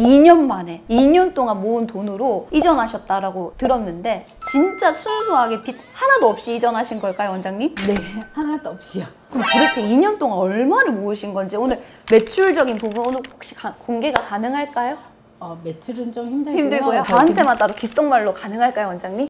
2년 만에 2년 동안 모은 돈으로 이전하셨다라고 들었는데 진짜 순수하게 빚 하나도 없이 이전하신 걸까요, 원장님? 네, 하나도 없이요. 그럼 도대체 2년 동안 얼마를 모으신 건지 오늘 매출적인 부분 오늘 혹시 공개가 가능할까요? 매출은 좀 힘들고요. 힘들고요? 저한테만 따로 귓속말로 가능할까요, 원장님?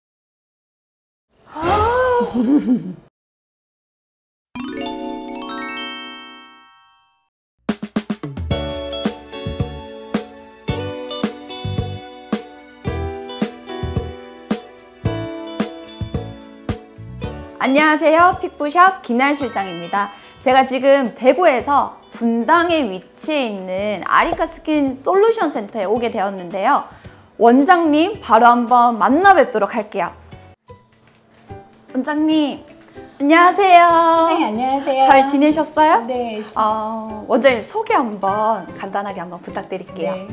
안녕하세요. 픽부샵 김난 실장입니다. 제가 지금 대구에서 분당에 위치해 있는 아리카 스킨 솔루션 센터에 오게 되었는데요. 원장님 바로 한번 만나 뵙도록 할게요. 원장님 안녕하세요. 네, 안녕하세요. 잘 지내셨어요? 네. 원장님 소개 한번 간단하게 한번 부탁드릴게요. 네.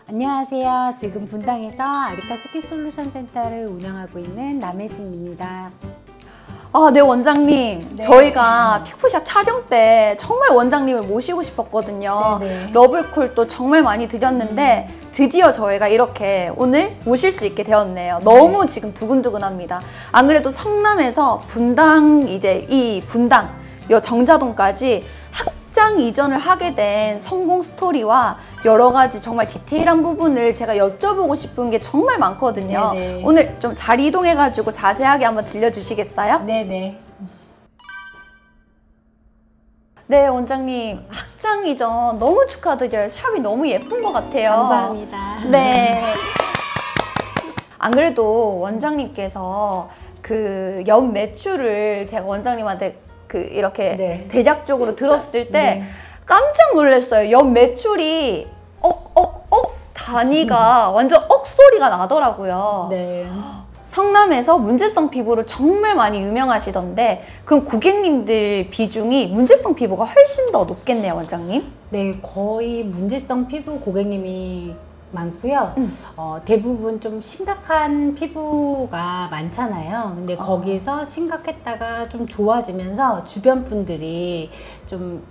안녕하세요. 지금 분당에서 아리카 스킨 솔루션 센터를 운영하고 있는 남혜진입니다. 네, 원장님. 네. 저희가 픽부샵 촬영 때 정말 원장님을 모시고 싶었거든요. 네네. 러블콜도 정말 많이 드렸는데 드디어 저희가 이렇게 오늘 모실 수 있게 되었네요. 너무 지금 두근두근합니다. 안 그래도 성남에서 분당, 이 정자동까지 확장 이전을 하게 된 성공 스토리와 여러 가지 정말 디테일한 부분을 제가 여쭤보고 싶은 게 정말 많거든요. 네네. 오늘 좀 잘 이동해가지고 자세하게 한번 들려주시겠어요? 네네. 네, 원장님. 확장 이전 너무 축하드려요. 샵이 너무 예쁜 것 같아요. 감사합니다. 네. 안 그래도 원장님께서 그 연 매출을 제가 원장님한테 이렇게 네. 대략적으로 들었을 때 네. 깜짝 놀랐어요. 연 매출이 단위가 완전 소리가 나더라고요. 네. 성남에서 문제성 피부로 정말 많이 유명하시던데 그럼 고객님들 비중이 문제성 피부가 훨씬 더 높겠네요, 원장님? 네, 거의 문제성 피부 고객님이 많고요. 대부분 좀 심각한 피부가 많잖아요. 근데 거기에서 심각했다가 좀 좋아지면서 주변 분들이 좀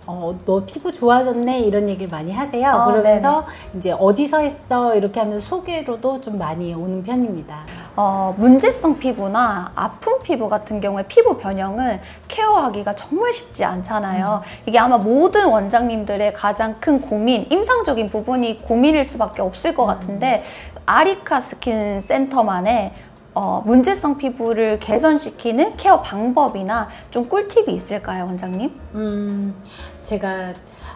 너 피부 좋아졌네 이런 얘기를 많이 하세요. 그러면서 네네. 이제 어디서 했어 이렇게 하면서 소개로도 좀 많이 오는 편입니다. 문제성 피부나 아픈 피부 같은 경우에 피부 변형은 케어하기가 정말 쉽지 않잖아요. 이게 아마 모든 원장님들의 가장 큰 고민, 임상적인 부분이 고민일 수밖에 없을 것 같은데 아리카 스킨 센터만의 문제성 피부를 개선시키는 케어 방법이나 좀 꿀팁이 있을까요, 원장님? 제가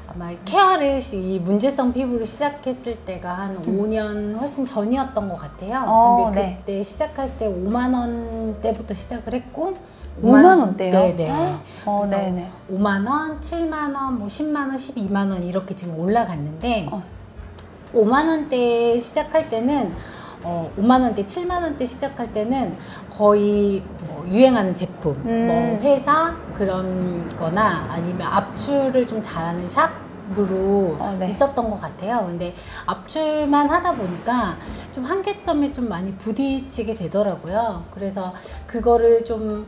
아마 케어를 이 문제성 피부를 시작했을 때가 한 5년 훨씬 전이었던 것 같아요. 근데 그때 시작할 때 5만 원대부터 시작을 했고 5만 원대요? 네네. 그래서 네네. 5만 원, 7만 원, 뭐 10만 원, 12만 원 이렇게 지금 올라갔는데 5만 원대 시작할 때는 5만 원대, 7만 원대 시작할 때는 거의 유행하는 제품, 뭐 회사 그런 거나 아니면 압출을 좀 잘하는 샵으로 있었던 것 같아요. 근데 압출만 하다 보니까 좀 한계점에 좀 많이 부딪히게 되더라고요. 그래서 그거를 좀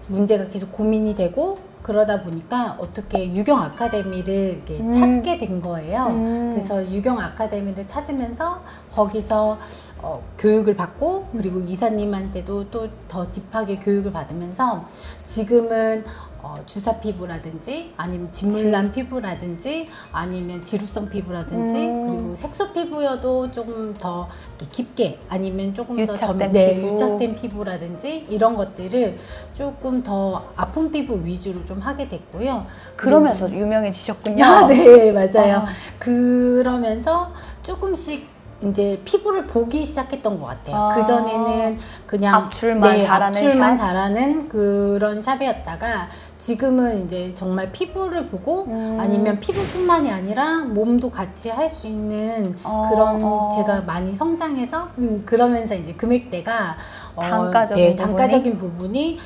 문제가 계속 고민이 되고 그러다 보니까 어떻게 유경 아카데미를 이렇게 찾게 된 거예요. 그래서 유경 아카데미를 찾으면서 거기서 교육을 받고 그리고 이사님한테도 또 더 딥하게 교육을 받으면서 지금은 주사 피부라든지 아니면 진물난 피부라든지 아니면 지루성 피부라든지 그리고 색소 피부여도 조금 더 깊게 아니면 조금 더 유착된 피부라든지 이런 것들을 조금 더 아픈 피부 위주로 좀 하게 됐고요. 그러면서 유명해지셨군요. 네, 맞아요. 그러면서 조금씩 이제 피부를 보기 시작했던 것 같아요. 그전에는 그냥 압출만 잘하는 그런 샵이었다가 지금은 이제 정말 피부를 보고 아니면 피부뿐만이 아니라 몸도 같이 할 수 있는 그런 제가 많이 성장해서 그러면서 이제 금액대가 단가적인 부분이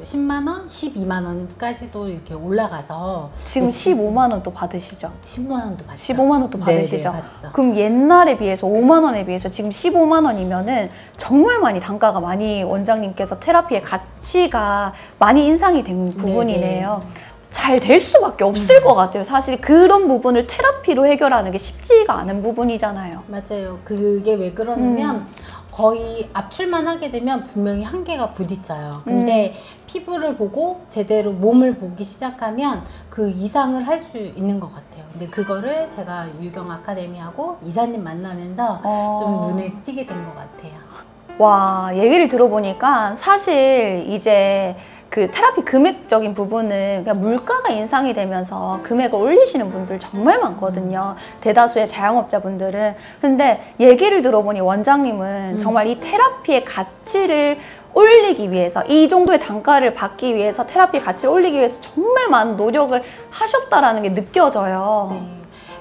10만 원, 12만 원까지도 이렇게 올라가서 지금 15만 원도 받으시죠? 15만 원도 받죠. 15만 원도 받으시죠? 네네, 받죠. 그럼 옛날에 비해서 5만 원에 비해서 지금 15만 원이면은 정말 많이 단가가 많이 원장님께서 테라피의 가치가 많이 인상이 된 부분이네요. 네네. 잘 될 수밖에 없을 것 같아요. 사실 그런 부분을 테라피로 해결하는 게 쉽지가 않은 부분이잖아요. 맞아요. 그게 왜 그러냐면 거의 압출만 하게 되면 분명히 한계가 부딪혀요. 근데 피부를 보고 제대로 몸을 보기 시작하면 그 이상을 할 수 있는 것 같아요. 근데 그거를 제가 유경 아카데미하고 이사님 만나면서 좀 눈에 띄게 된 것 같아요. 와, 얘기를 들어보니까 사실 이제 그 테라피 금액적인 부분은 그냥 물가가 인상이 되면서 금액을 올리시는 분들 정말 많거든요. 대다수의 자영업자분들은. 근데 얘기를 들어보니 원장님은 정말 이 테라피의 가치를 올리기 위해서, 이 정도의 단가를 받기 위해서, 테라피 가치를 올리기 위해서 정말 많은 노력을 하셨다라는 게 느껴져요. 네.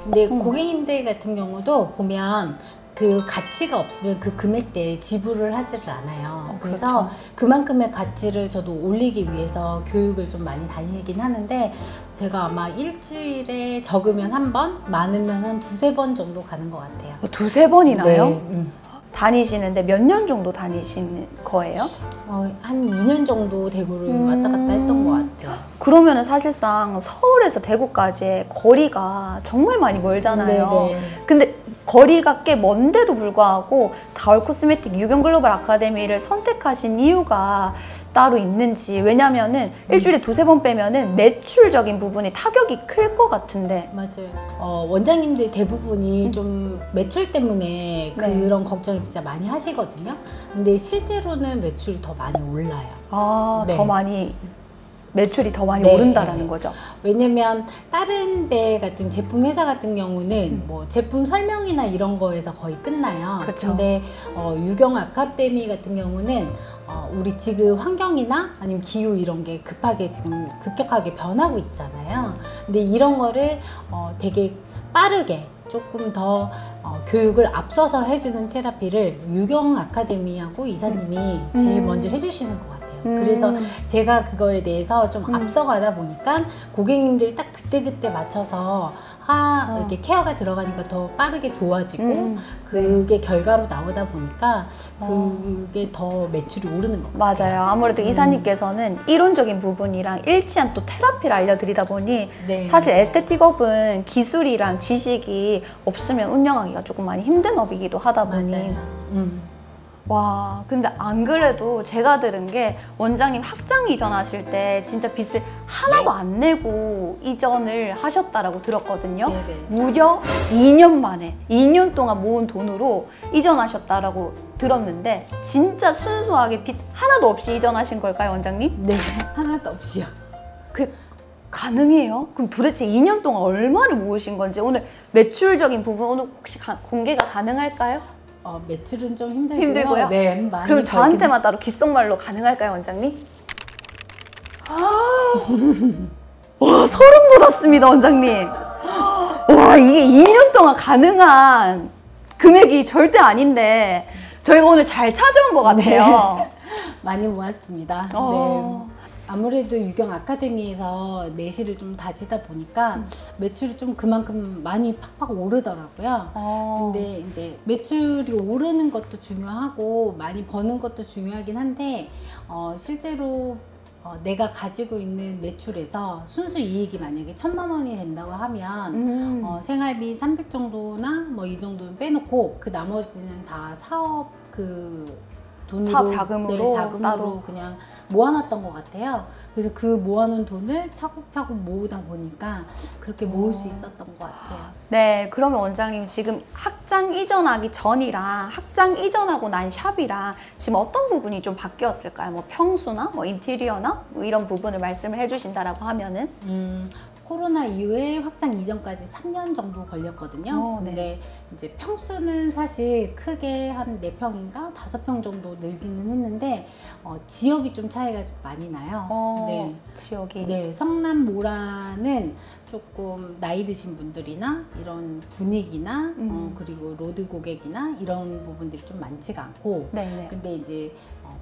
근데 고객님들 같은 경우도 보면 그 가치가 없으면 그 금액대에 지불을 하지를 않아요. 그래서 그렇죠. 그만큼의 가치를 저도 올리기 위해서 교육을 좀 많이 다니긴 하는데, 제가 아마 일주일에 적으면 한 번, 많으면 한 두세 번 정도 가는 것 같아요. 두세 번이나요? 네. 다니시는데 몇 년 정도 다니시는 거예요? 한 2년 정도 대구를 왔다 갔다 했던 것 같아요. 그러면은 사실상 서울에서 대구까지의 거리가 정말 많이 멀잖아요. 네네. 근데 거리가 꽤 먼데도 불구하고 다올 코스메틱 유경 글로벌 아카데미를 선택하신 이유가 따로 있는지. 왜냐면은 일주일에 두세 번 빼면은 매출적인 부분이 타격이 클 것 같은데. 맞아요. 원장님들 대부분이 좀 매출 때문에 그런 걱정을 진짜 많이 하시거든요. 근데 실제로는 매출이 더 많이 올라요. 아, 네. 더 많이, 매출이 더 많이 네. 오른다라는 거죠. 왜냐면 다른 데 같은 제품 회사 같은 경우는 뭐 제품 설명이나 이런 거에서 거의 끝나요. 그쵸. 근데 유경 아카데미 같은 경우는 우리 지금 환경이나 아니면 기후 이런 게 급하게 지금 급격하게 변하고 있잖아요. 근데 이런 거를 되게 빠르게 조금 더 교육을 앞서서 해주는 테라피를 유경 아카데미하고 이사님이 제일 먼저 해주시는 것 같아요. 그래서 제가 그거에 대해서 좀 앞서가다 보니까 고객님들이 딱 그때그때 맞춰서 이렇게 케어가 들어가니까 더 빠르게 좋아지고 그게 결과로 나오다 보니까 그게 더 매출이 오르는 것 같아요. 맞아요. 아무래도 이사님께서는 이론적인 부분이랑 일치한 또 테라피를 알려드리다 보니 네, 사실 맞아요. 에스테틱업은 기술이랑 지식이 없으면 운영하기가 조금 많이 힘든 업이기도 하다 보니. 맞아요. 와, 근데 안 그래도 제가 들은 게 원장님 학장 이전하실 때 진짜 빚을 하나도 안 내고 이전을 하셨다라고 들었거든요. 네네. 무려 2년 만에, 2년 동안 모은 돈으로 이전하셨다라고 들었는데 진짜 순수하게 빚 하나도 없이 이전하신 걸까요, 원장님? 네, 하나도 없이요. 그 가능해요? 그럼 도대체 2년 동안 얼마를 모으신 건지 오늘 매출적인 부분 오늘 혹시 공개가 가능할까요? 매출은 좀 힘들고요. 힘들고요? 네, 많이 그럼 벌긴 저한테만 따로 귓속말로 가능할까요, 원장님? 와, 소름 돋았습니다, 원장님. 와, 이게 2년 동안 가능한 금액이 절대 아닌데 저희가 오늘 잘 찾아온 것 같아요. 많이 모았습니다. 어. 네. 아무래도 유경 아카데미에서 내실을 좀 다지다 보니까 매출이 좀 그만큼 많이 팍팍 오르더라고요. 근데 이제 매출이 오르는 것도 중요하고 많이 버는 것도 중요하긴 한데 실제로 내가 가지고 있는 매출에서 순수 이익이 만약에 1,000만 원이 된다고 하면 생활비 300 정도나 뭐 이 정도는 빼놓고 그 나머지는 다 사업 돈으로, 사업 자금으로 네, 자금으로 따로. 그냥 모아놨던 것 같아요. 그래서 그 모아놓은 돈을 차곡차곡 모으다 보니까 그렇게 모을 수 있었던 것 같아요. 네, 그러면 원장님 지금 학장 이전하기 전이랑 학장 이전하고 난 샵이랑 지금 어떤 부분이 좀 바뀌었을까요? 뭐 평수나 뭐 인테리어나 뭐 이런 부분을 말씀을 해주신다라고 하면은 코로나 이후에 확장 이전까지 3년 정도 걸렸거든요. 네. 근데 이제 평수는 사실 크게 한 4평인가 5평 정도 늘기는 했는데 지역이 좀 차이가 좀 많이 나요. 네. 지역이. 네, 성남 모라는 조금 나이 드신 분들이나 이런 분위기나 그리고 로드 고객이나 이런 부분들이 좀 많지가 않고 네네. 근데 이제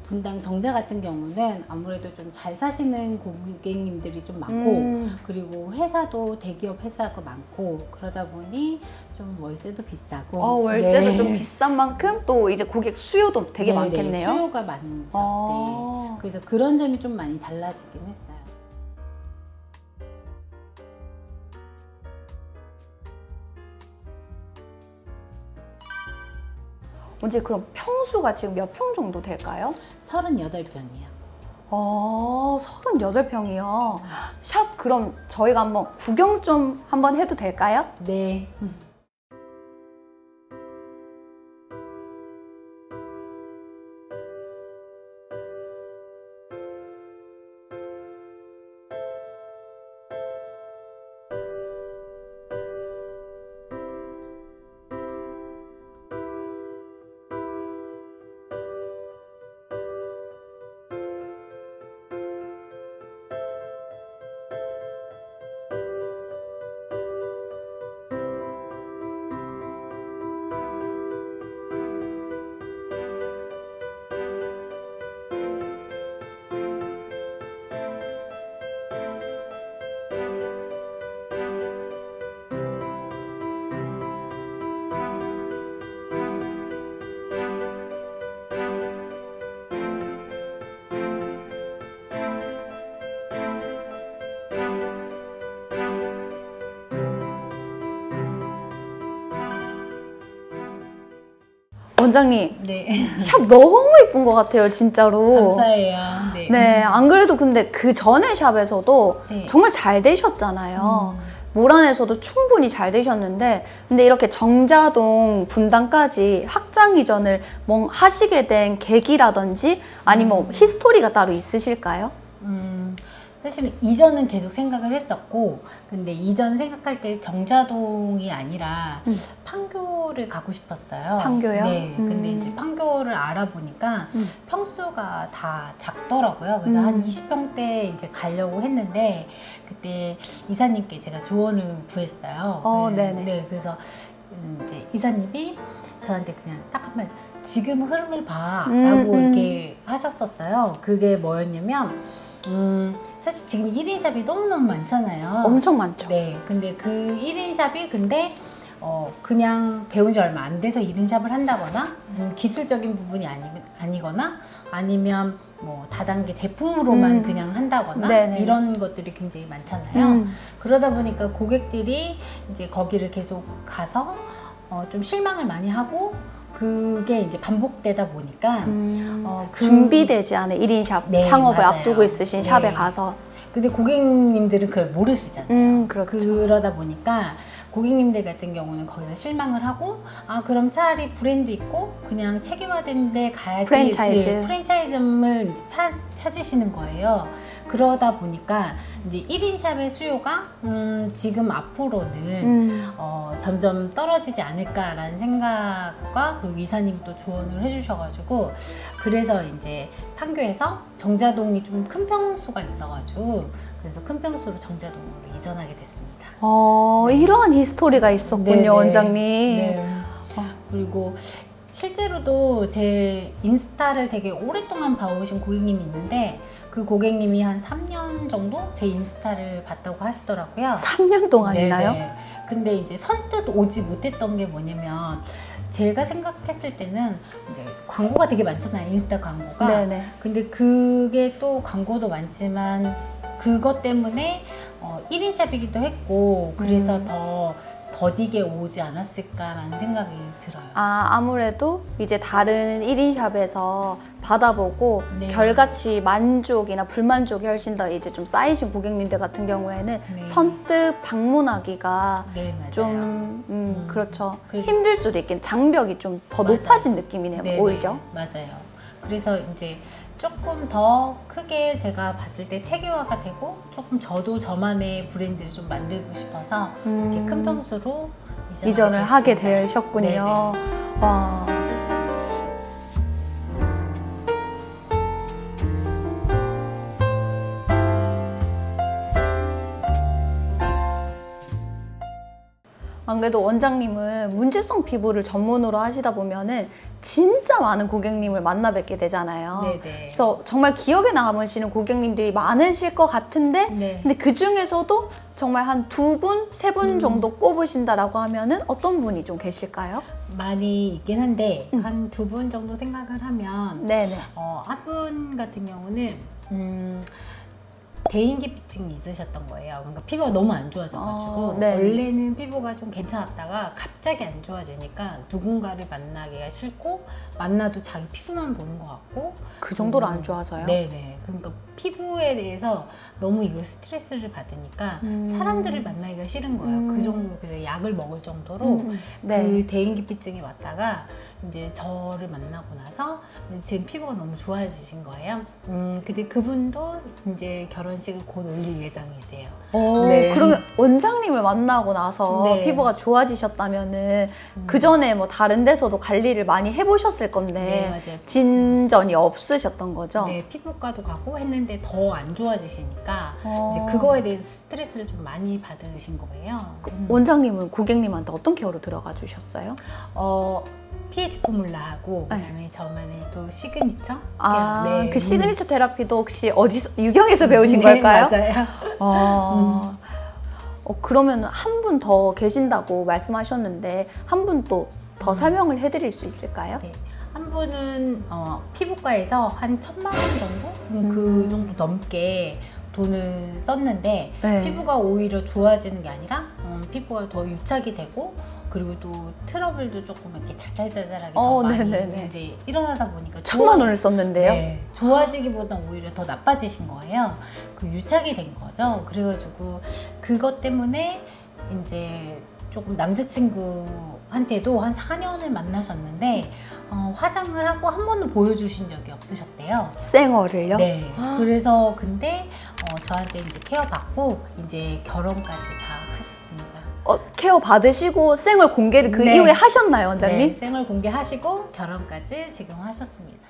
분당 정자 같은 경우는 아무래도 좀 잘 사시는 고객님들이 좀 많고 그리고 회사도 대기업 회사가 많고 그러다 보니 좀 월세도 비싸고 월세도 네. 좀 비싼 만큼 또 이제 고객 수요도 되게 네, 많겠네요. 네, 수요가 많죠. 네. 그래서 그런 점이 좀 많이 달라지긴 했어요. 언제 그럼 평수가 지금 몇 평 정도 될까요? 38평이요. 38평이요. 샵 그럼 저희가 한번 구경 좀 한번 해도 될까요? 네. 원장님, 네. 샵 너무 예쁜 것 같아요, 진짜로. 감사해요. 네. 네, 안 그래도 근데 그 전에 샵에서도 네. 정말 잘 되셨잖아요. 모란에서도 충분히 잘 되셨는데, 근데 이렇게 정자동 분당까지 확장 이전을 뭐 하시게 된 계기라든지, 아니면 뭐 히스토리가 따로 있으실까요? 사실은 이전은 계속 생각을 했었고, 근데 이전 생각할 때 정자동이 아니라 판교를 가고 싶었어요. 판교요? 네. 근데 이제 판교를 알아보니까 평수가 다 작더라고요. 그래서 한 20평대 이제 가려고 했는데, 그때 이사님께 제가 조언을 구했어요. 네네. 네. 그래서 이제 이사님이 저한테 그냥 딱 한번 지금 흐름을 봐 라고 이렇게 하셨었어요. 그게 뭐였냐면, 사실 지금 1인 샵이 너무너무 많잖아요. 엄청 많죠. 네. 근데 그 1인 샵이 근데 그냥 배운 지 얼마 안 돼서 1인 샵을 한다거나 기술적인 부분이 아니거나 아니면 뭐 다단계 제품으로만 그냥 한다거나 네네. 이런 것들이 굉장히 많잖아요. 그러다 보니까 고객들이 이제 거기를 계속 가서 좀 실망을 많이 하고 그게 이제 반복되다 보니까 준비되지 않은 1인 샵 네, 창업을 맞아요. 앞두고 있으신 네. 샵에 가서. 근데 고객님들은 그걸 모르시잖아요. 그렇죠. 그러다 보니까 고객님들 같은 경우는 거기서 실망을 하고, 아 그럼 차라리 브랜드 있고 그냥 체계화된 데 가야지. 프랜차이즈. 네, 프랜차이즈를 이제 찾으시는 거예요. 그러다 보니까 이제 1인 샵의 수요가 지금 앞으로는 점점 떨어지지 않을까라는 생각과, 그리고 이사님이 또 조언을 해주셔가지고, 그래서 이제 판교에서 정자동이 좀 큰 평수가 있어가지고, 그래서 큰 평수로 정자동으로 이전하게 됐습니다. 이러한 히스토리가 있었군요, 네네. 원장님. 네. 그리고 실제로도 제 인스타를 되게 오랫동안 봐오신 고객님이 있는데, 그 고객님이 한 3년 정도 제 인스타를 봤다고 하시더라고요. 3년 동안이나요? 네네. 근데 이제 선뜻 오지 못했던 게 뭐냐면, 제가 생각했을 때는 이제 광고가 되게 많잖아요, 인스타 광고가. 네네. 근데 그게 또 광고도 많지만 그것 때문에 1인 샵이기도 했고, 그래서 더 더디게 오지 않았을까라는 생각이 들어요. 아무래도 이제 다른 1인 샵에서 받아보고 네. 결과치 만족이나 불만족이 훨씬 더 이제 좀 쌓이신 고객님들 같은 경우에는 네. 선뜻 방문하기가 네, 맞아요. 좀 그렇죠. 그래서- 힘들 수도 있긴, 장벽이 좀 더 맞아요. 높아진 느낌이네요. 네네, 오히려. 맞아요. 그래서 이제 조금 더 크게 제가 봤을 때 체계화가 되고, 조금 저도 저만의 브랜드를 좀 만들고 싶어서 이렇게 큰 평수로 이전을 하게 됐습니다. 되셨군요. 네네. 와. 안 그래도 원장님은 문제성 피부를 전문으로 하시다 보면은 진짜 많은 고객님을 만나 뵙게 되잖아요. 네네. 그래서 정말 기억에 남으시는 고객님들이 많으실 것 같은데, 네. 근데 그 중에서도 정말 한 2분, 3분 정도 꼽으신다라고 하면은 어떤 분이 좀 계실까요? 많이 있긴 한데 한 2분 정도 생각을 하면, 네네. 한 분 같은 경우는 대인기피증이 있으셨던 거예요. 그러니까 피부가 너무 안 좋아져가지고 네. 원래는 피부가 좀 괜찮았다가 갑자기 안 좋아지니까 누군가를 만나기가 싫고 만나도 자기 피부만 보는 것 같고 그 정도로 안 좋아서요? 네네. 그러니까 피부에 대해서 너무 이거 스트레스를 받으니까 사람들을 만나기가 싫은 거예요. 그 정도 그래서 약을 먹을 정도로 네. 그 대인기피증이 왔다가 이제 저를 만나고 나서 지금 피부가 너무 좋아지신 거예요. 근데 그분도 이제 결혼식을 곧 올릴 예정이세요. 네. 그러면 원장님을 만나고 나서 네. 피부가 좋아지셨다면은 그 전에 뭐 다른 데서도 관리를 많이 해보셨을 건데 네, 맞아요. 진전이 없으셨던 거죠? 네, 피부과도 가고 했는데 더 안 좋아지시니까 어. 이제 그거에 대해서 스트레스를 좀 많이 받으신 거예요. 원장님은 고객님한테 어떤 케어로 들어가 주셨어요? pH 포뮬라하고 네. 그다음에 저만의 또 시그니처. 아, 네. 그 시그니처 테라피도 혹시 어디서 유경에서 배우신 네, 걸까요? 맞아요. 그러면 한 분 더 계신다고 말씀하셨는데 한 분 또 더 설명을 해드릴 수 있을까요? 네. 한 분은 피부과에서 한 1,000만 원 정도? 그 정도 넘게 돈을 썼는데 네. 피부가 오히려 좋아지는 게 아니라 피부가 더 유착이 되고 그리고 또 트러블도 조금 이렇게 자잘자잘하게 더 많이 네네네. 이제 일어나다 보니까 1,000만 원을 썼는데요? 네, 좋아지기보다 오히려 더 나빠지신 거예요. 그 유착이 된 거죠. 그래가지고 그것 때문에 이제 조금 남자친구한테도 한 4년을 만나셨는데 화장을 하고 한 번도 보여주신 적이 없으셨대요. 쌩얼을요? 네. 그래서 근데 저한테 이제 케어 받고 이제 결혼까지 다 하셨습니다. 케어 받으시고 쌩얼 공개를 그 네. 이후에 하셨나요, 원장님? 네, 생얼 공개하시고 결혼까지 지금 하셨습니다.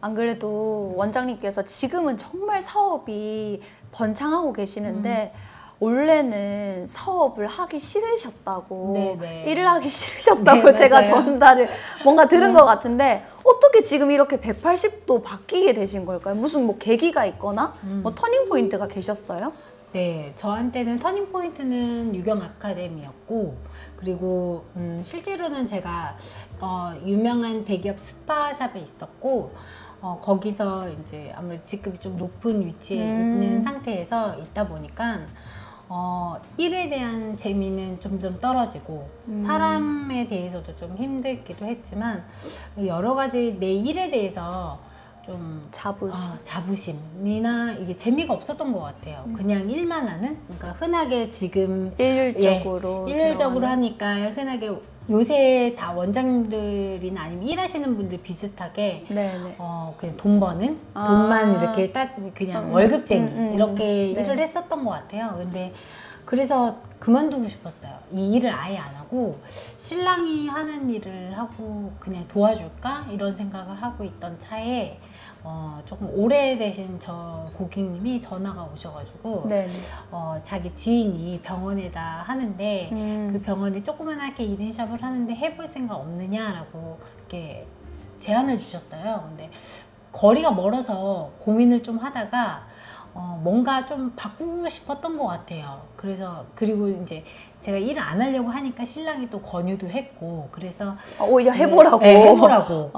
안 그래도 원장님께서 지금은 정말 사업이 번창하고 계시는데 원래는 사업을 하기 싫으셨다고 네네. 일을 하기 싫으셨다고 네, 제가 맞아요. 전달을 뭔가 들은 것 같은데 어떻게 지금 이렇게 180도 바뀌게 되신 걸까요? 무슨 뭐 계기가 있거나 뭐 터닝 포인트가 계셨어요? 네, 저한테는 터닝 포인트는 유경 아카데미였고 그리고 실제로는 제가 유명한 대기업 스파샵에 있었고 거기서 이제 아무래도 직급이 좀 높은 위치에 있는 상태에서 있다 보니까 일에 대한 재미는 점점 떨어지고 사람에 대해서도 좀 힘들기도 했지만 여러 가지 내 일에 대해서 좀 자부심이나 이게 재미가 없었던 것 같아요. 그냥 일만 하는, 그러니까 흔하게 지금 일률적으로 일률적으로 하니까 흔하게 요새 다 원장님들이나 아니면 일하시는 분들 비슷하게 네네. 그냥 돈 버는 돈만 이렇게 그냥 월급쟁이 이렇게 일을 했었던 것 같아요. 근데 그래서 그만두고 싶었어요. 이 일을 아예 안 하고 신랑이 하는 일을 하고 그냥 도와줄까 이런 생각을 하고 있던 차에 조금 오래되신 저 고객님이 전화가 오셔가지고 자기 지인이 병원에다 하는데 그 병원에 조그만하게 1인샵을 하는데 해볼 생각 없느냐라고 이렇게 제안을 주셨어요. 근데 거리가 멀어서 고민을 좀 하다가 뭔가 좀 바꾸고 싶었던 것 같아요. 그래서 그리고 이제 제가 일을 안 하려고 하니까 신랑이 또 권유도 했고 그래서 오히려 해보라고. 네, 해보라고.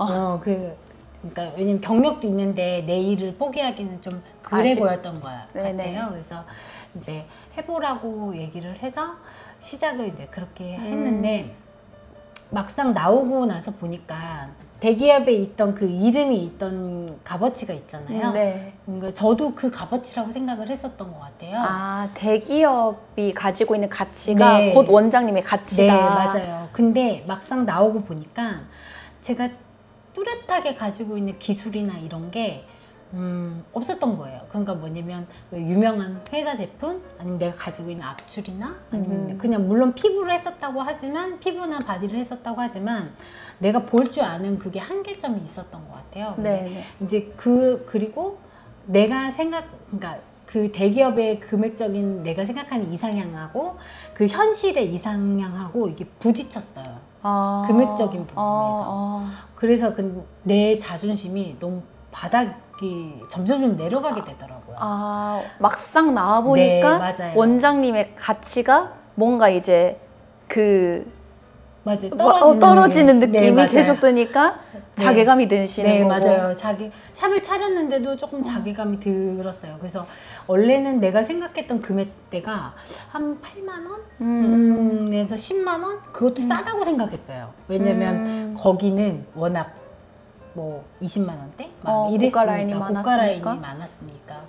그러니까 왜냐면 경력도 있는데 내 일을 포기하기는 좀 그래 보였던 것 같아요. 그래서 이제 해보라고 얘기를 해서 시작을 이제 그렇게 했는데 막상 나오고 나서 보니까 대기업에 있던 그 이름이 있던 값어치가 있잖아요. 그러니까 저도 그 값어치라고 생각을 했었던 것 같아요. 아, 대기업이 가지고 있는 가치가 곧 원장님의 가치다. 네, 맞아요. 근데 막상 나오고 보니까 제가 뚜렷하게 가지고 있는 기술이나 이런 게 없었던 거예요. 그러니까 뭐냐면 유명한 회사 제품 아니면 내가 가지고 있는 압출이나 아니면 그냥 물론 피부를 했었다고 하지만 피부나 바디를 했었다고 하지만 내가 볼 줄 아는 그게 한계점이 있었던 것 같아요. 근데 이제 그리고 내가 그러니까 그 대기업의 금액적인 내가 생각하는 이상향하고 그 현실의 이상향하고 이게 부딪혔어요. 금액적인 부분에서. 그래서 내 자존심이 너무 바닥이 점점 내려가게 되더라고요. 아, 막상 나와보니까 네, 맞아요. 원장님의 가치가 뭔가 이제 맞아요. 떨어지는 느낌이 네, 계속 드니까 네. 자괴감이 드시는 네, 거고. 맞아요. 샵을 차렸는데도 조금 자괴감이 들었어요. 그래서 원래는 내가 생각했던 금액대가 한 8만 원? 에서 10만 원? 그것도 싸다고 생각했어요. 왜냐면 거기는 워낙 뭐 20만 원대? 막 이랬으니까. 고가 라인이 많았으니까.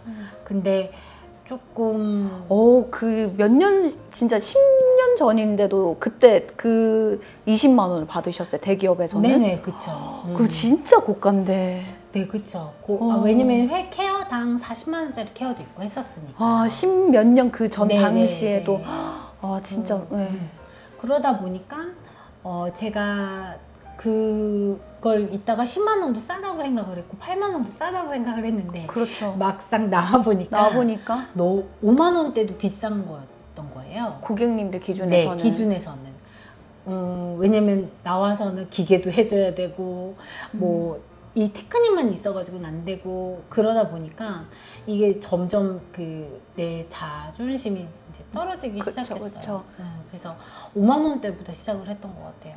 근데 조금 그 몇 년, 진짜 10년 전인데도 그때 그 20만 원을 받으셨어요, 대기업에서는? 네네, 그쵸. 그럼 진짜 고가인데. 네, 그쵸. 왜냐면 케어당 40만 원짜리 케어도 있고 했었으니까. 아, 10몇 년 그 전 네, 당시에도. 네. 아, 진짜. 네. 그러다 보니까 제가 그걸 이따가 10만 원도 싸다고 생각을 했고 8만 원도 싸다고 생각을 했는데 그렇죠. 막상 나와보니까 5만 원대도 비싼 거였던 거예요. 고객님들 기준에서는. 네, 기준에서는. 왜냐면 나와서는 기계도 해줘야 되고 뭐 이 테크닉만 있어가지고는 안 되고 그러다 보니까 이게 점점 내 자존심이 이제 떨어지기 시작했어요. 그쵸. 그래서 5만 원대부터 시작을 했던 것 같아요.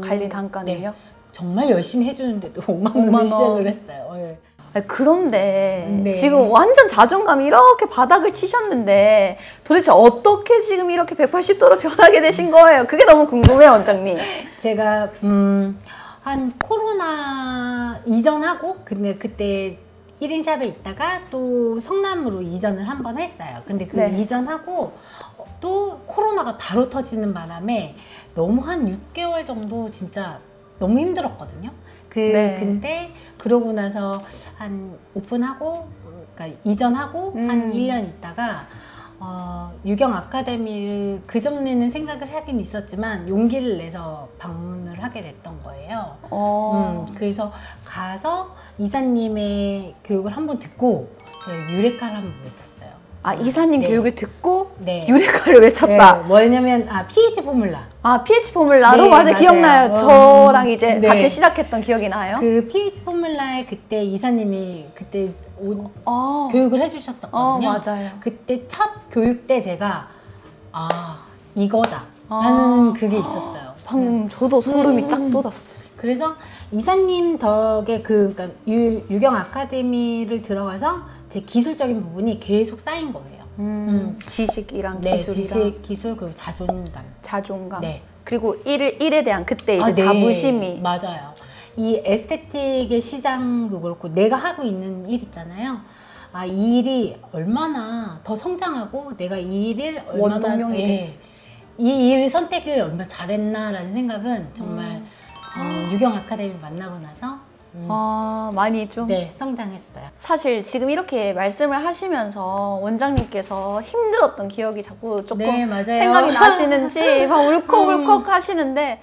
관리 단가는요? 네, 정말 열심히 해주는데도 5만 원 시작을 했어요. 네. 그런데 네. 지금 완전 자존감이 이렇게 바닥을 치셨는데 도대체 어떻게 지금 이렇게 180도로 변하게 되신 거예요? 그게 너무 궁금해요, 원장님. 제가 한 코로나 이전하고 근데 그때 1인 샵에 있다가 또 성남으로 이전을 한번 했어요. 근데 그 네. 이전하고 또 코로나가 바로 터지는 바람에 너무 한 6개월 정도 진짜 너무 힘들었거든요. 네. 근데 그러고 나서 한 오픈하고 그러니까 이전하고 한 1년 있다가 유경 아카데미를 그 전에는 생각을 하긴 있었지만 용기를 내서 방문을 하게 됐던 거예요. 그래서 가서 이사님의 교육을 한번 듣고 제가 유레카를 한번 외쳤어요. 아, 이사님 네. 교육을 듣고 네. 유레카를 외쳤다. 네, 뭐냐면 pH 포뮬라. 아, pH 포뮬라로? 네, 맞아요. 기억나요. 저랑 이제 네. 같이 시작했던 기억이 나요. 그 pH 포뮬라에 그때 이사님이 그때 교육을 해주셨었거든요. 맞아요. 그때 첫 교육 때 제가 이거다 라는 그게 있었어요. 방금 저도 소름이 쫙 돋았어요. 그래서 이사님 덕에 그러니까 유경 아카데미를 들어가서 제 기술적인 부분이 계속 쌓인 거예요. 지식이랑 네, 기술이랑 기술 그리고 자존감. 네. 그리고 일에 대한 그때 이제 네. 자부심이. 맞아요. 이 에스테틱의 시장도 그렇고 내가 하고 있는 일 있잖아요. 이 일이 얼마나 더 성장하고 내가 이 일을 얼마나 원동력이 이 일을 선택을 얼마나 잘했나라는 생각은 정말 유경 아카데미 만나고 나서 많이 좀 성장했어요. 사실 지금 이렇게 말씀을 하시면서 원장님께서 힘들었던 기억이 자꾸 조금 네, 맞아요. 생각이 나시는지 막 울컥울컥 하시는데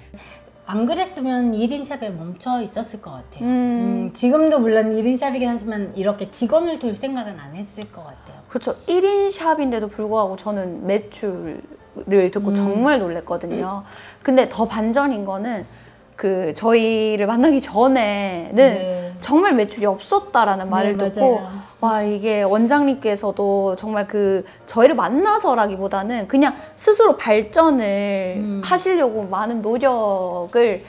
안 그랬으면 1인 샵에 멈춰 있었을 것 같아요. 지금도 물론 1인 샵이긴 하지만 이렇게 직원을 둘 생각은 안 했을 것 같아요. 그렇죠. 1인 샵인데도 불구하고 저는 매출을 듣고 정말 놀랬거든요. 근데 더 반전인 거는 저희를 만나기 전에는 정말 매출이 없었다라는 말을 듣고 와, 이게 원장님께서도 정말 저희를 만나서라기보다는 그냥 스스로 발전을 하시려고 많은 노력을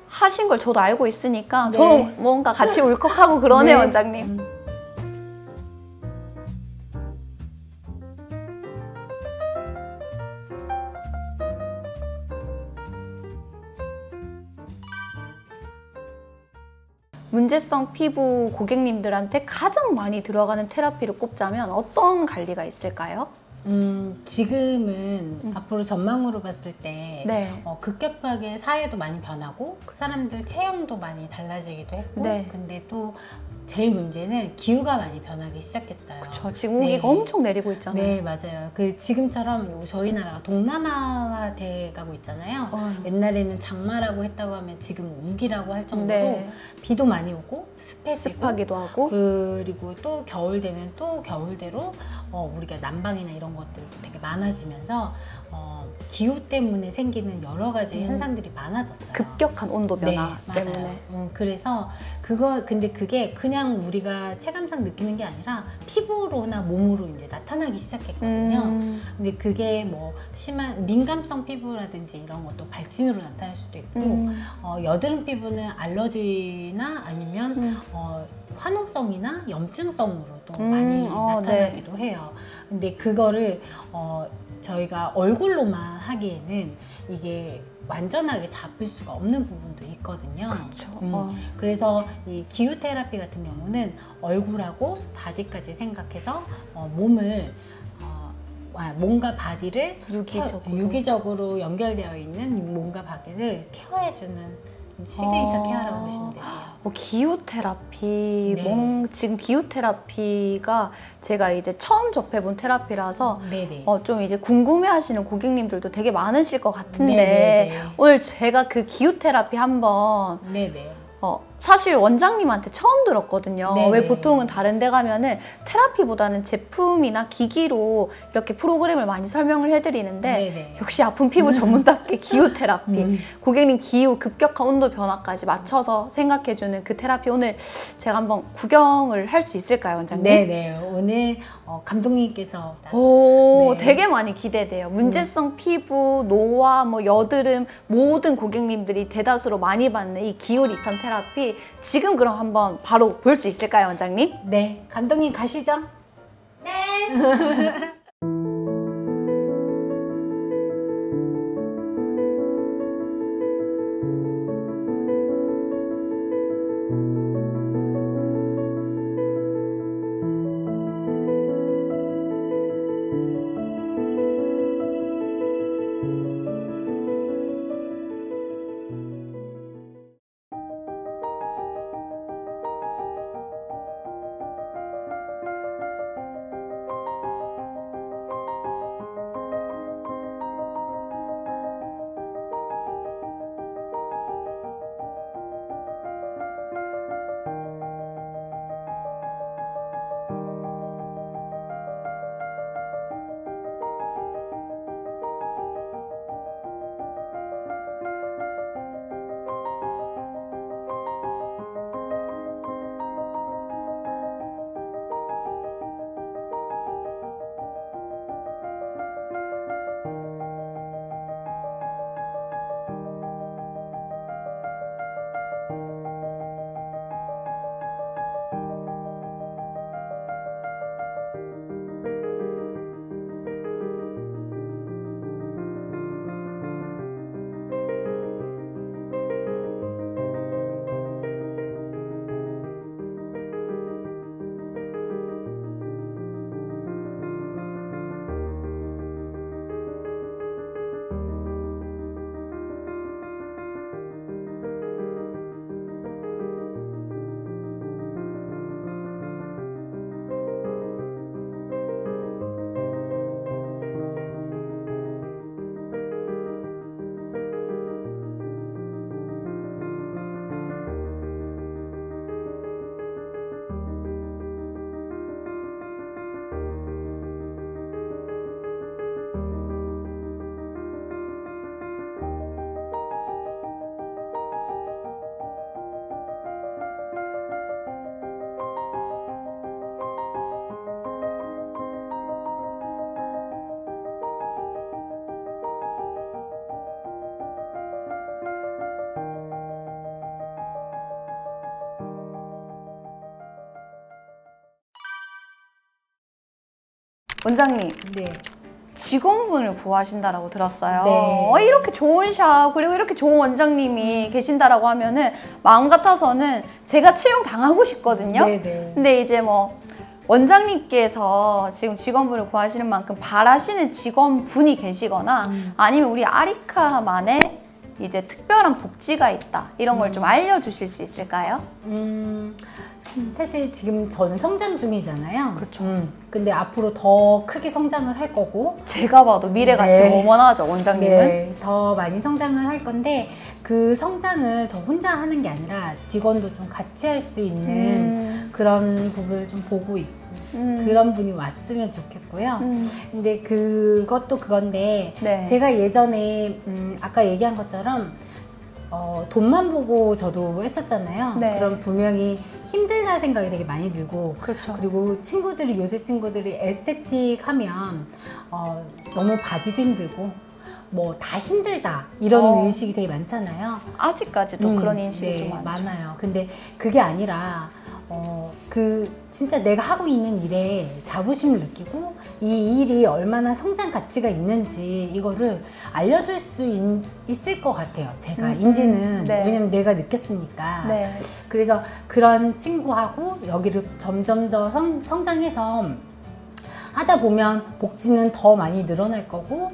하신 걸 저도 알고 있으니까 저도 뭔가 같이 울컥하고 그러네요, 원장님. 문제성 피부 고객님들한테 가장 많이 들어가는 테라피를 꼽자면 어떤 관리가 있을까요? 지금은 앞으로 전망으로 봤을 때 네. 급격하게 사회도 많이 변하고 사람들 체형도 많이 달라지기도 했고 근데 또 제일 문제는 기후가 많이 변하기 시작했어요. 그렇죠. 지금 우기가 엄청 내리고 있잖아요. 네, 맞아요. 지금처럼 저희 나라가 동남아화 돼 가고 있잖아요. 옛날에는 장마라고 했다고 하면 지금 우기라고 할 정도로 비도 많이 오고 습하기도 하고 그리고 또 겨울 되면 또 겨울대로 우리가 난방이나 이런 것들 되게 많아지면서 기후 때문에 생기는 여러 가지 현상들이 많아졌어요. 급격한 온도 변화 때문에. 맞아요. 그래서 근데 그게 그냥 우리가 체감상 느끼는 게 아니라 피부로나 몸으로 이제 나타나기 시작했거든요. 근데 그게 뭐 심한 민감성 피부라든지 이런 것도 발진으로 나타날 수도 있고, 여드름 피부는 알러지나 아니면 화농성이나 염증성으로도 많이 나타나기도 해요. 근데 그거를 저희가 얼굴로만 하기에는 이게 완전하게 잡을 수가 없는 부분도 있거든요. 그렇죠. 그래서 이 기후 테라피 같은 경우는 얼굴하고 바디까지 생각해서 몸과 바디를 유기적으로 연결되어 있는 몸과 바디를 케어해주는 시그니처 케어라고 보시면 되세요. 기후 테라피, 지금 기후 테라피가 제가 이제 처음 접해본 테라피라서 좀 이제 궁금해하시는 고객님들도 되게 많으실 것 같은데 오늘 제가 그 기후 테라피 한번 사실 원장님한테 처음 들었거든요. 왜 보통은 다른 데 가면은 테라피보다는 제품이나 기기로 이렇게 프로그램을 많이 설명을 해드리는데 역시 아픈 피부 전문답게 기후 테라피, 고객님 기후 급격한 온도 변화까지 맞춰서 생각해주는 그 테라피 오늘 제가 한번 구경을 할 수 있을까요, 원장님? 네네. 오늘 감독님께서 되게 많이 기대돼요. 문제성 피부, 노화, 뭐 여드름 모든 고객님들이 대다수로 많이 받는 이 기후 리턴 테라피 지금 그럼 한번 바로 볼 수 있을까요, 원장님? 네, 감독님 가시죠. 네. 원장님, 직원분을 구하신다라고 들었어요. 이렇게 좋은 샵 그리고 이렇게 좋은 원장님이 계신다라고 하면은 마음 같아서는 제가 채용 당하고 싶거든요. 근데 이제 뭐 원장님께서 지금 직원분을 구하시는 만큼 바라시는 직원분이 계시거나 아니면 우리 아리카만의 이제 특별한 복지가 있다 이런 걸 좀 알려주실 수 있을까요? 사실 지금 저는 성장 중이잖아요. 그렇죠. 근데 앞으로 더 크게 성장을 할 거고 제가 봐도 미래가 지금 어머나죠, 원장님은. 더 많이 성장을 할 건데 그 성장을 저 혼자 하는 게 아니라 직원도 좀 같이 할 수 있는 그런 부분을 좀 보고 있고 그런 분이 왔으면 좋겠고요. 근데 그것도 그건데 네. 제가 예전에 아까 얘기한 것처럼 돈만 보고 저도 했었잖아요. 네. 그럼 분명히 힘들다 생각이 되게 많이 들고 그렇죠. 그리고 요새 친구들이 에스테틱 하면 너무 바디도 힘들고 뭐 다 힘들다 이런 의식이 되게 많잖아요. 아직까지도 그런 인식이 네, 좀 많죠. 많아요. 근데 그게 아니라 진짜 내가 하고 있는 일에 자부심을 느끼고 이 일이 얼마나 성장 가치가 있는지 이거를 알려줄 수 있을 것 같아요. 제가 이제는 네. 왜냐면 내가 느꼈으니까. 네. 그래서 그런 친구하고 여기를 점점 더 성장해서 하다 보면 복지는 더 많이 늘어날 거고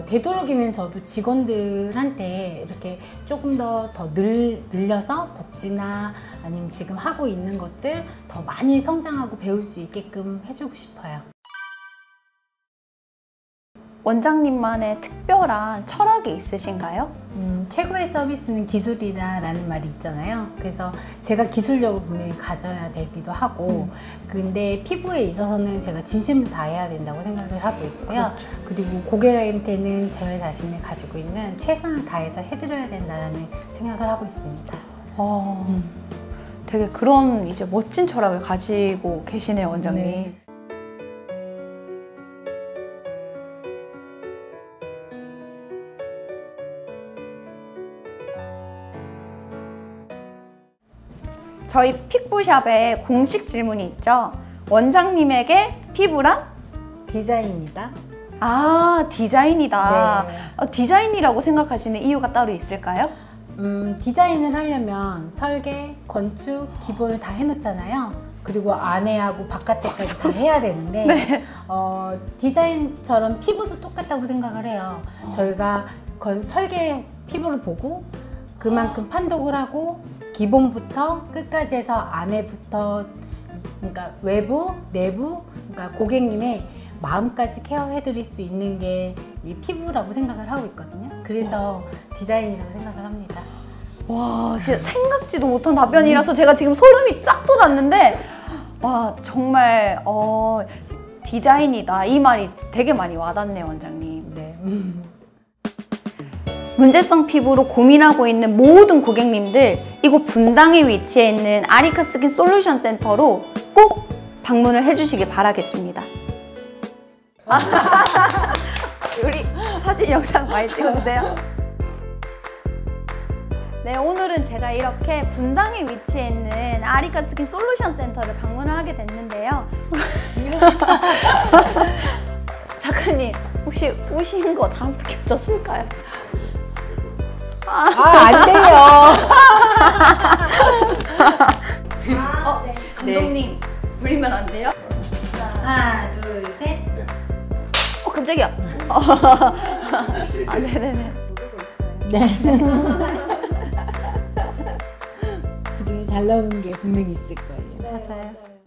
되도록이면 저도 직원들한테 이렇게 조금 더 늘려서 복지나 아니면 지금 하고 있는 것들 더 많이 성장하고 배울 수 있게끔 해주고 싶어요. 원장님만의 특별한 철학이 있으신가요? 최고의 서비스는 기술이다라는 말이 있잖아요. 그래서 제가 기술력을 분명히 가져야 되기도 하고 근데 피부에 있어서는 제가 진심을 다해야 된다고 생각을 하고 있고요. 그리고 고객한테는 저 자신을 가지고 있는 최선을 다해서 해드려야 된다는 생각을 하고 있습니다. 되게 그런 이제 멋진 철학을 가지고 계시네요, 원장님. 네. 저희 픽보샵에 공식 질문이 있죠. 원장님에게 피부란? 디자인입니다. 아, 디자인이다. 네. 디자인이라고 생각하시는 이유가 따로 있을까요? 디자인을 하려면 설계, 건축, 기본을 다 해놓잖아요. 그리고 안에하고 바깥에까지 다 해야 되는데 네. 디자인처럼 피부도 똑같다고 생각을 해요. 저희가 설계 피부를 보고 그만큼 판독을 하고 기본부터 끝까지 해서 안에부터 그러니까 외부, 내부 그러니까 고객님의 마음까지 케어해 드릴 수 있는 게 이 피부라고 생각을 하고 있거든요. 그래서 디자인이라고 생각을 합니다. 와, 진짜 생각지도 못한 답변이라서 제가 지금 소름이 쫙 돋았는데 와, 정말 디자인이다. 이 말이 되게 많이 와닿네요, 원장님. 네. 문제성 피부로 고민하고 있는 모든 고객님들 이곳 분당에 위치해 있는 아리카 스킨 솔루션 센터로 꼭 방문을 해주시길 바라겠습니다. 우리 사진 영상 많이 찍어주세요. 네, 오늘은 제가 이렇게 분당에 위치해 있는 아리카 스킨 솔루션 센터를 방문을 하게 됐는데요. 작가님, 혹시 오신 거 다 느껴졌을까요? 안 돼요. 감독님, 불리면 안 돼요? 하나, 둘, 셋. 깜짝이야. 네네네. 네. 그중에 잘 나오는 게 분명히 있을 거예요. 맞아요.